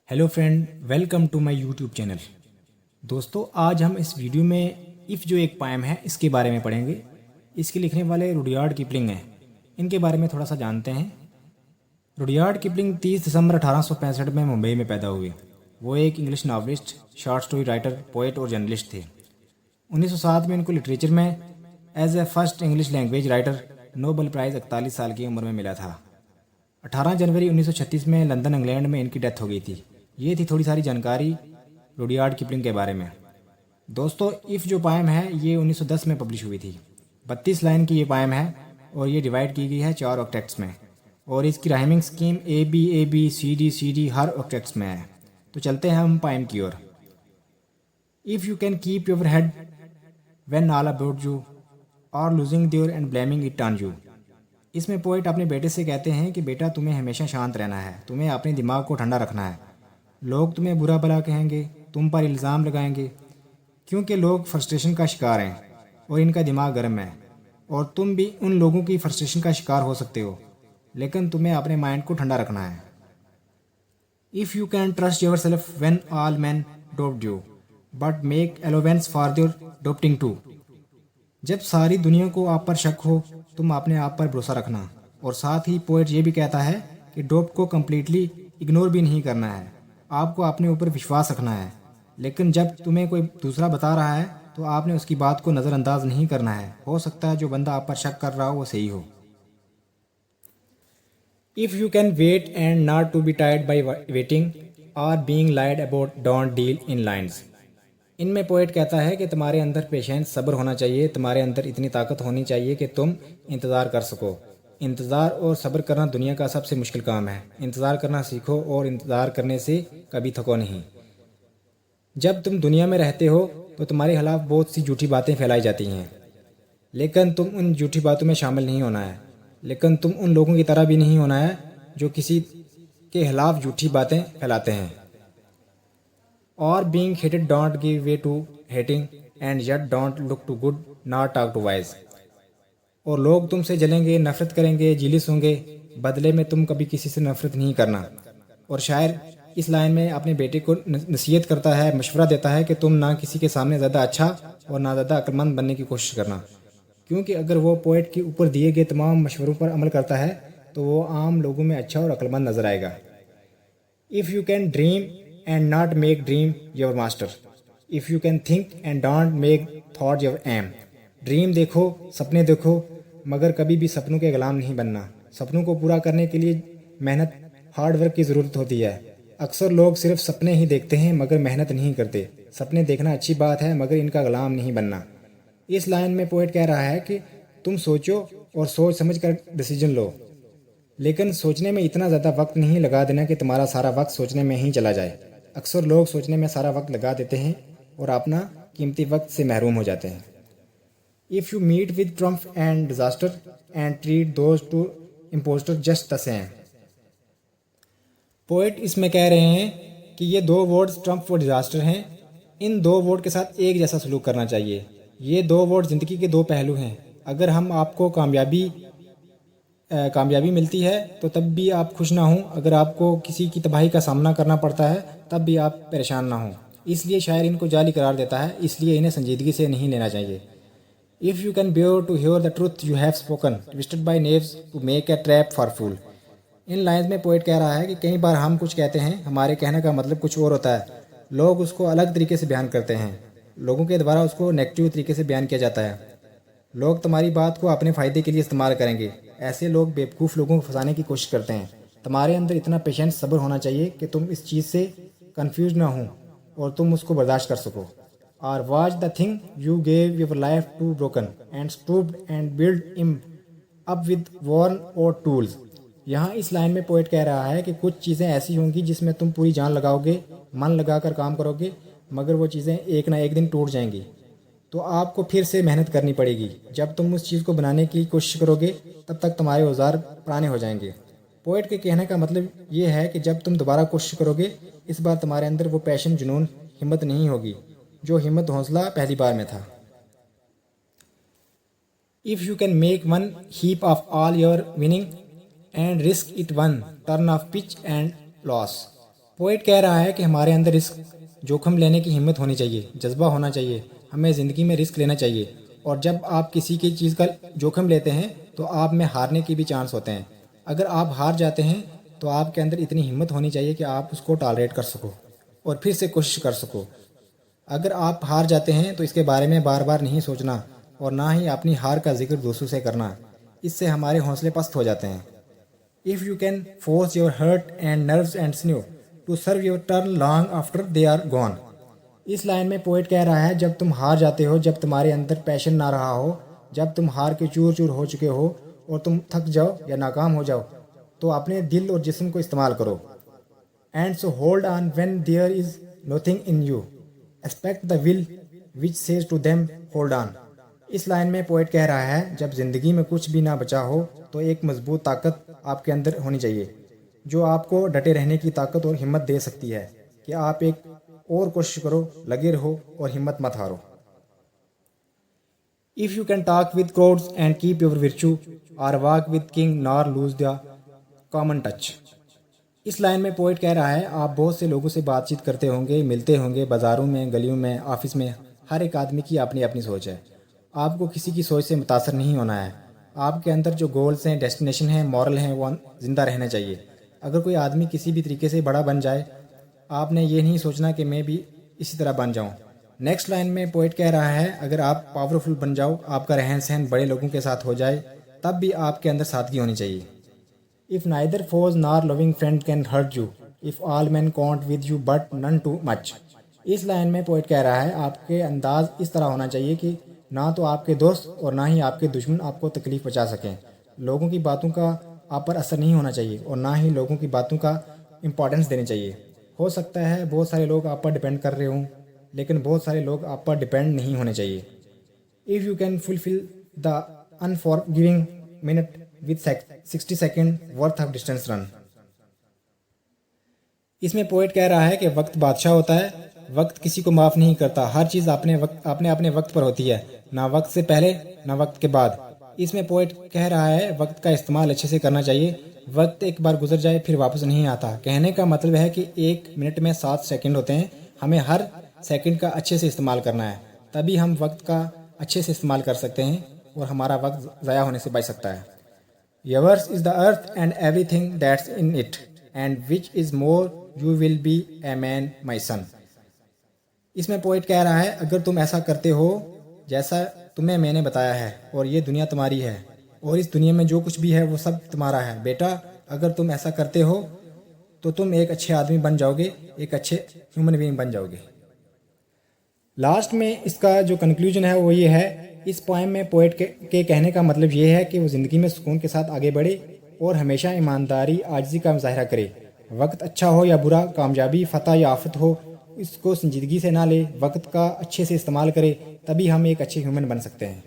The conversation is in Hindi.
Hello friend, welcome to my YouTube channel. दोस्तों, आज हम इस वीडियो में इफ़ जो एक पोएम है इसके बारे में पढ़ेंगे। इसके लिखने वाले रुडयार्ड किपलिंग हैं। इनके बारे में थोड़ा सा जानते हैं। रुडयार्ड किपलिंग 30 दिसंबर 1865 में मुंबई में पैदा हुए। वो एक English novelist, short story writer, poet और जर्नलिस्ट थे। 1907 में इनको लिटरेचर में as a first English language writer Nobel prize 41 साल की उम्र में मिला था। 18 जनवरी 1936 में लंदन, इंग्लैंड में इनकी डेथ हो गई थी। ये थी थोड़ी सारी जानकारी रुडयार्ड किपलिंग के बारे में। दोस्तों, इफ़ जो पोएम है ये 1910 में पब्लिश हुई थी। 32 लाइन की ये पोएम है और ये डिवाइड की गई है 4 ऑक्टेट्स में, और इसकी rhyming scheme A B C D हर ऑक्टेट्स में है। तो चलते हैं हम पोएम की ओर। If you can keep your head when all about you are losing their and blaming it on you. इसमें पोइट अपने बेटे से कहते हैं कि बेटा, तुम्हें हमेशा शांत रहना है, तुम्हें अपने दिमाग को ठंडा रखना है। लोग तुम्हें बुरा भला कहेंगे, तुम पर इल्ज़ाम लगाएंगे, क्योंकि लोग फ्रस्ट्रेशन का शिकार हैं और इनका दिमाग गर्म है, और तुम भी उन लोगों की फ्रस्ट्रेशन का शिकार हो सकते हो, लेकिन तुम्हें अपने माइंड को ठंडा रखना है। If you can trust yourself when all man डोप्ट you but make allowance for their doubting too. जब सारी दुनिया को आप पर शक हो, तुम अपने आप पर भरोसा रखना। और साथ ही पोएट ये भी कहता है कि डोप को कम्प्लीटली इग्नोर भी नहीं करना है, आपको अपने ऊपर विश्वास रखना है। लेकिन जब तुम्हें कोई दूसरा बता रहा है तो आपने उसकी बात को नज़रअंदाज नहीं करना है। हो सकता है जो बंदा आप पर शक कर रहा हो वो सही हो। If you can wait and not to be tired by waiting or being lied about don't deal in lines. इनमें पोएट कहता है कि तुम्हारे अंदर पेशेंस, सब्र होना चाहिए, तुम्हारे अंदर इतनी ताकत होनी चाहिए कि तुम इंतज़ार कर सको। इंतज़ार और सब्र करना दुनिया का सबसे मुश्किल काम है। इंतज़ार करना सीखो और इंतज़ार करने से कभी थको नहीं। जब तुम दुनिया में रहते हो तो तुम्हारे खिलाफ बहुत सी झूठी बातें फैलाई जाती हैं, लेकिन तुम उन झूठी बातों में शामिल नहीं होना है। लेकिन तुम उन लोगों की तरह भी नहीं होना है जो किसी के खिलाफ झूठी बातें फैलाते हैं। और being hated don't give way to hating and yet don't look too good not talk too wise. और लोग तुमसे जलेंगे, नफरत करेंगे, जिलिस होंगे, बदले में तुम कभी किसी से नफरत नहीं करना। और शायर इस लाइन में अपने बेटे को नसीहत करता है, मशवरा देता है कि तुम ना किसी के सामने ज़्यादा अच्छा और ना ज़्यादा अक्लमंद बनने की कोशिश करना, क्योंकि अगर वो पोएट के ऊपर दिए गए तमाम मशवरों पर अमल करता है तो वो आम लोगों में अच्छा और अक्लमंद नजर आएगा। If you can dream and not make dream your master, if you can think and don't make thought your aim. Dream देखो, सपने देखो, मगर कभी भी सपनों के गुलाम नहीं बनना। सपनों को पूरा करने के लिए मेहनत, हार्ड वर्क की ज़रूरत होती है। अक्सर लोग सिर्फ सपने ही देखते हैं मगर मेहनत नहीं करते। सपने देखना अच्छी बात है मगर इनका गुलाम नहीं बनना। इस लाइन में पोएट कह रहा है कि तुम सोचो और सोच समझ कर डिसीजन लो, लेकिन सोचने में इतना ज़्यादा वक्त नहीं लगा देना कि तुम्हारा सारा वक्त सोचने में ही चला जाए। अक्सर लोग सोचने में सारा वक्त लगा देते हैं और अपना कीमती वक्त से महरूम हो जाते हैं। If you meet with triumph and disaster and treat those two impostors just the same. Poet इसमें कह रहे हैं कि ये दो वर्ड्स ट्रम्प और डिजास्टर हैं। इन दो वर्ड के साथ एक जैसा सलूक करना चाहिए। ये दो वर्ड ज़िंदगी के दो पहलू हैं। अगर हम आपको कामयाबी मिलती है तो तब भी आप खुश ना हों, अगर आपको किसी की तबाही का सामना करना पड़ता है तब भी आप परेशान ना हों। इसलिए शायर इनको जाली करार देता है, इसलिए इन्हें संजीदगी से नहीं लेना चाहिए। If you can bear to hear the truth you have spoken twisted by knaves to make a trap for fool. इन लाइन्स में पोएट कह रहा है कि कई बार हम कुछ कहते हैं, हमारे कहने का मतलब कुछ और होता है। लोग उसको अलग तरीके से बयान करते हैं, लोगों के द्वारा उसको नेगेटिव तरीके से बयान किया जाता है। लोग तुम्हारी बात को अपने फ़ायदे के लिए इस्तेमाल करेंगे। ऐसे लोग बेवकूफ़ लोगों को फंसाने की कोशिश करते हैं। तुम्हारे अंदर इतना पेशेंस, सब्र होना चाहिए कि तुम इस चीज़ से कंफ्यूज ना हो और तुम उसको बर्दाश्त कर सको। और watch the thing you gave your life to broken and stooped and build इम अप विद वॉर्न और टूल्स। यहाँ इस लाइन में पोएट कह रहा है कि कुछ चीज़ें ऐसी होंगी जिसमें तुम पूरी जान लगाओगे, मन लगाकर काम करोगे, मगर वो चीज़ें एक ना एक दिन टूट जाएंगी, तो आपको फिर से मेहनत करनी पड़ेगी। जब तुम उस चीज़ को बनाने की कोशिश करोगे तब तक तुम्हारे औजार पुराने हो जाएंगे। पोएट के कहने का मतलब ये है कि जब तुम दोबारा कोशिश करोगे, इस बार तुम्हारे अंदर वो पैशन, जुनून, हिम्मत नहीं होगी जो हिम्मत, हौसला पहली बार में था। If you can make one heap of all your winning and risk it one turn off pitch and loss. Poet कह रहा है कि हमारे अंदर रिस्क जोखिम लेने की हिम्मत होनी चाहिए, जज्बा होना चाहिए, हमें ज़िंदगी में रिस्क लेना चाहिए। और जब आप किसी की चीज़ का जोखिम लेते हैं तो आप में हारने के भी चांस होते हैं। अगर आप हार जाते हैं तो आपके अंदर इतनी हिम्मत होनी चाहिए कि आप उसको टॉलरेट कर सको और फिर से कोशिश कर सको। अगर आप हार जाते हैं तो इसके बारे में बार बार नहीं सोचना और ना ही अपनी हार का जिक्र दूसरों से करना, इससे हमारे हौसले पस्त हो जाते हैं। If you can force your heart and nerves and sinew to serve your turn long after they are gone. इस लाइन में पोइट कह रहा है जब तुम हार जाते हो, जब तुम्हारे अंदर पैशन ना रहा हो, जब तुम हार के चूर चूर हो चुके हो और तुम थक जाओ या नाकाम हो जाओ, तो अपने दिल और जिस्म को इस्तेमाल करो। And so hold on when there is nothing in you, expect the will which says to them hold on. इस लाइन में पोइट कह रहा है जब ज़िंदगी में कुछ भी ना बचा हो तो एक मजबूत ताकत आपके अंदर होनी चाहिए जो आपको डटे रहने की ताकत और हिम्मत दे सकती है कि आप एक और कोशिश करो, लगे रहो और हिम्मत मत हारो। If you can talk with crowds and keep your virtue or walk with king nor lose the common touch. इस लाइन में पोइट कह रहा है आप बहुत से लोगों से बातचीत करते होंगे, मिलते होंगे, बाज़ारों में, गलियों में, ऑफिस में। हर एक आदमी की अपनी अपनी सोच है। आपको किसी की सोच से मुतासर नहीं होना है। आपके अंदर जो गोल्स हैं, डेस्टिनेशन हैं, मॉरल हैं, वो ज़िंदा रहना चाहिए। अगर कोई आदमी किसी भी तरीके से बड़ा बन जाए, आपने ये नहीं सोचना कि मैं भी इसी तरह बन जाऊं। नेक्स्ट लाइन में पोइट कह रहा है अगर आप पावरफुल बन जाओ, आपका रहन सहन बड़े लोगों के साथ हो जाए, तब भी आपके अंदर सादगी होनी चाहिए। If neither foes nor loving friend can hurt you, if all man count with you but none too much. इस लाइन में पोइट कह रहा है आपके अंदाज इस तरह होना चाहिए कि ना तो आपके दोस्त और ना ही आपके दुश्मन आपको तकलीफ़ पहुँचा सकें। लोगों की बातों का आप पर असर नहीं होना चाहिए और ना ही लोगों की बातों का इम्पोर्टेंस देनी चाहिए। हो सकता है बहुत सारे लोग आप पर डिपेंड कर रहे हों, लेकिन बहुत सारे लोग आप पर डिपेंड नहीं होने चाहिए। If you can fulfil the unforgiving minute with 60 second worth of distance run. इसमें पोइट कह रहा है कि वक्त बादशाह होता है, वक्त किसी को माफ़ नहीं करता। हर चीज़ अपने वक्त पर होती है, ना वक्त से पहले ना वक्त के बाद। इसमें पोइट कह रहा है वक्त का इस्तेमाल अच्छे से करना चाहिए। वक्त एक बार गुजर जाए फिर वापस नहीं आता। कहने का मतलब है कि 1 मिनट में 7 सेकंड होते हैं। हमें हर सेकंड का अच्छे से इस्तेमाल करना है, तभी हम वक्त का अच्छे से इस्तेमाल कर सकते हैं और हमारा वक्त ज़ाया होने से बच सकता है। Yours is the earth and everything that's in it and which is more you will be a man my son. इसमें पोइट कह रहा है अगर तुम ऐसा करते हो जैसा तुम्हें मैंने बताया है और ये दुनिया तुम्हारी है और इस दुनिया में जो कुछ भी है वो सब तुम्हारा है बेटा, अगर तुम ऐसा करते हो तो तुम एक अच्छे आदमी बन जाओगे, एक अच्छे ह्यूमन बीइंग बन जाओगे। लास्ट में इसका जो कंक्लूजन है वो ये है, इस पोएम में पोइट के कहने का मतलब ये है कि वो ज़िंदगी में सुकून के साथ आगे बढ़े और हमेशा ईमानदारी, आजिज़ी का मुजाहरा करे। वक्त अच्छा हो या बुरा, कामयाबी, फतह या आफत हो, इसको संजीदगी से ना ले, वक्त का अच्छे से इस्तेमाल करे, तभी हम एक अच्छे ह्यूमन बन सकते हैं।